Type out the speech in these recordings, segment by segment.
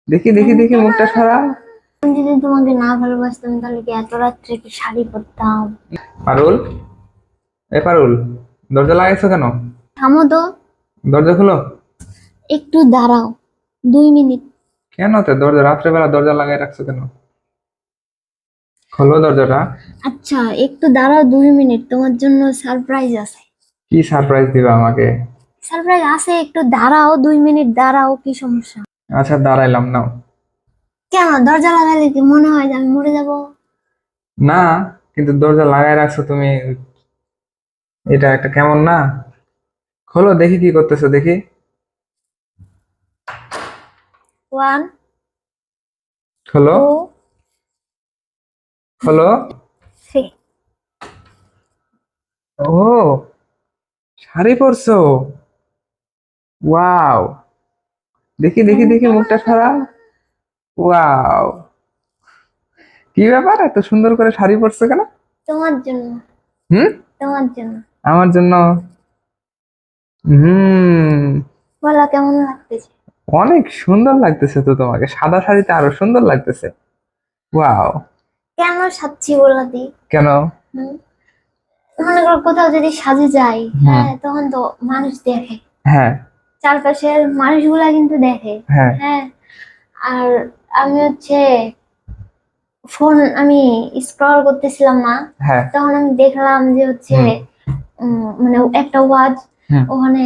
দেখি দেখি দেখি মুখটা সরা। আমি যদি তোমাকে না ভালোবাসতাম তাহলে কি এত রাত্রে কি শাড়ি পরতাম? পারুল, এ পারুল, দরজা লাগাইছো কেন? থামো তো, দরজা খুলো। একটু দাঁড়াও, 2 মিনিট। কেন তো দরজা রাত্রেবেলা দরজা লাগাই রাখছো কেন? খোলো দরজাটা। আচ্ছা, একটু দাঁড়াও, 2 মিনিট, তোমার জন্য সারপ্রাইজ আছে। কি সারপ্রাইজ দিবা আমাকে? সারপ্রাইজ আছে, একটু দাঁড়াও, 2 মিনিট দাঁড়াও, কি সমস্যা? আচ্ছা দাঁড়াইলাম নাও। কেন দরজা লাগালে কি মনে হয় যে আমি মরে যাব? না, কিন্তু দরজা লাগাই রাখছো তুমি, এটা একটা কেমন না? খোলো দেখি কি করতেছো দেখি। 1, খোলো, 2, খোলো। 3। ও, শাড়ি পরছো? ওয়াও, দেখি দেখি দেখি মুখটা সরা। ওয়াও, কি ব্যাপার এত সুন্দর করে শাড়ি পরছো কেন? তোমার জন্য, হুম, তোমার জন্য। আমার জন্য? হুম, বলো কেমন লাগতেছে? অনেক সুন্দর লাগতেছে তো, তোমাকে সাদা শাড়িতে আরো সুন্দর লাগতেছে। ওয়াও। কেন সাচ্ছি বলো দি? কেন? হুম, মনে করো কোথাও যদি সাজে যাই, হুম। হ্যাঁ, তখন তো মানুষ দেখে, হ্যাঁ। চারপাশের মানুষগুলা কিন্তু দেখে। হ্যাঁ। হ্যাঁ, আর আমি হচ্ছে ফোন আমি স্ক্রল করতেছিলাম না, হ্যাঁ। তখন আমি দেখলাম যে হচ্ছে হুম। মানে একটা ওয়াজ, হুম। ওখানে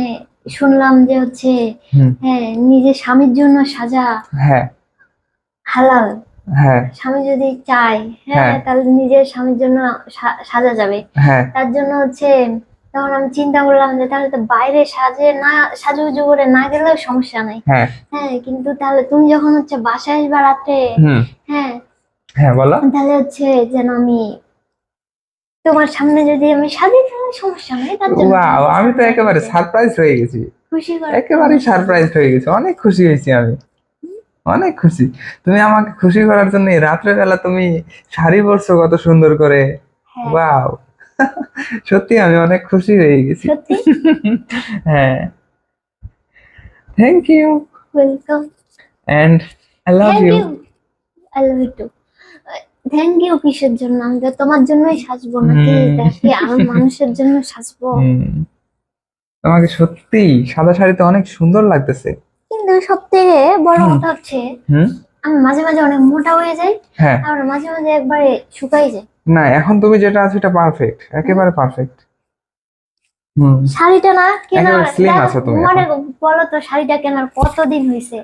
শুনলাম যে হচ্ছে হুম। হ্যাঁ, নিজের স্বামীর জন্য সাজা হ্যাঁ। হালাল। হ্যাঁ। স্বামী যদি চায়, হ্যাঁ, হ্যাঁ। তাহলে নিজের স্বামীর জন্য সাজা যাবে। হ্যাঁ। তার জন্য হচ্ছে তখন আমি চিন্তা করলাম যে তাহলে তো বাইরে সাজুগুজু করে না গেলেও সমস্যা নাই। হ্যাঁ। হ্যাঁ, কিন্তু তাহলে তুমি যখন হচ্ছে বাসায় আসবা রাত্রে, হুম। হ্যাঁ, হ্যাঁ বলো। তাহলে হচ্ছে যেন আমি তোমার সামনে যদি আমি সাজি তাহলে সমস্যা নাই, তার জন্য ওয়াও, তোমাকে আমি তো সারপ্রাইজ একেবারে দিতে, সারপ্রাইজ হয়ে গেছি। খুশি করার জন্য। একেবারেই সারপ্রাইজ হয়ে গেছি, অনেক খুশি হয়েছি আমি। অনেক খুশি। তুমি আমাকে খুশি করার জন্য এই রাত্রেবেলা তুমি শাড়ি পরছো কত সুন্দর করে। হ্যাঁ, ওয়াও। সত্যি আমি অনেক খুশি হয়ে গেছি। সত্যি। হ্যাঁ। Thank you. Welcome. And I love thank you. You. I love you too. Thank you কিসের জন্য? আমি তো তোমার জন্যই সাজবো, নাকি এটা কি আর মানুষের জন্য সাজবো? তোমাকে সত্যি সাদা শাড়িতে অনেক সুন্দর লাগতেছে। কিন্তু সব থেকে বড় হুম। কথা হচ্ছে হুম। আমি মাঝে মাঝে অনেক মোটা হয়ে যাই, হ্যাঁ। আর মাঝে মাঝে একবারে শুকাই যায়। না, এখন তুমি যেটা আছো এটা পারফেক্ট, হুম? একেবারে পারফেক্ট। হুম। শাড়িটা না কেনার একেবারে স্লিম দেখো, আছো তুমি মানে এখন। বলো তো শাড়িটা কেনার কতদিন হয়েছে?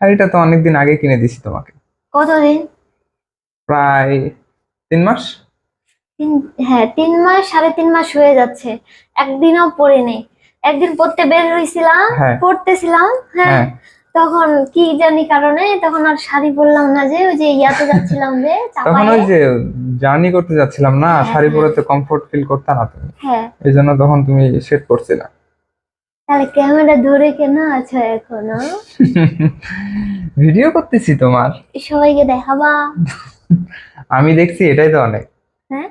শাড়িটা তো অনেকদিন আগে কিনে দিছি তোমাকে। কতদিন? প্রায় 3 মাস। তিন, হ্যাঁ, 3 মাস, 3.5 মাস হয়ে যাচ্ছে, একদিনও পরিনি। একদিন পড়তে বের হয়েছিলাম, হ্যাঁ। পড়তেছিলাম, হ্যাঁ, হ্যাঁ। তখন কি জানি কারণে তখন আর শাড়ি পরলাম না, যে ওই যে ইয়াতে যাচ্ছিলাম যে তখন চাপায়ে। ওই যে জার্নি করতে যাচ্ছিলাম না, হ্যাঁ, শাড়ি হ্যাঁ, পরে তো কমফোর্ট ফিল করতে না তুমি। হ্যাঁ। এই জন্য তখন তুমি সেট করছিলা। তাহলে ক্যামেরা ধরে কেন আছো এখনো? ভিডিও করতেছি তোমার। সবাইকে দেখাবা? আমি দেখছি, এটাই তো অনেক। হ্যাঁ।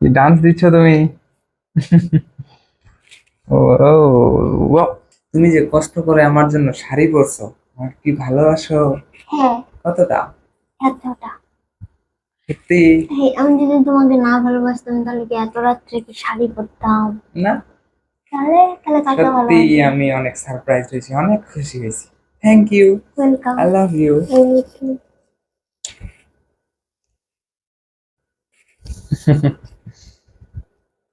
কি ডান্স দিচ্ছ তুমি? ও, ও, ও, তুমি যে কষ্ট করে আমার জন্য শাড়ি পরছো, আমার কি ভালোবাসো হ্যাঁ, কতটা। এতটা। সত্যি? হ্যাঁ, আমি যদি তোমাকে না ভালোবাসতাম তাহলে কি এত রাত্রে কি শাড়ি পরতাম? না, তাহলে তাহলে কাকে সত্যি ভালোবাসতাম? আমি অনেক সারপ্রাইজ হয়েছি, অনেক খুশি হয়েছি। Thank you. Welcome. I love you.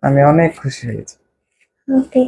আমি অনেক খুশি হয়েছি। ওকে।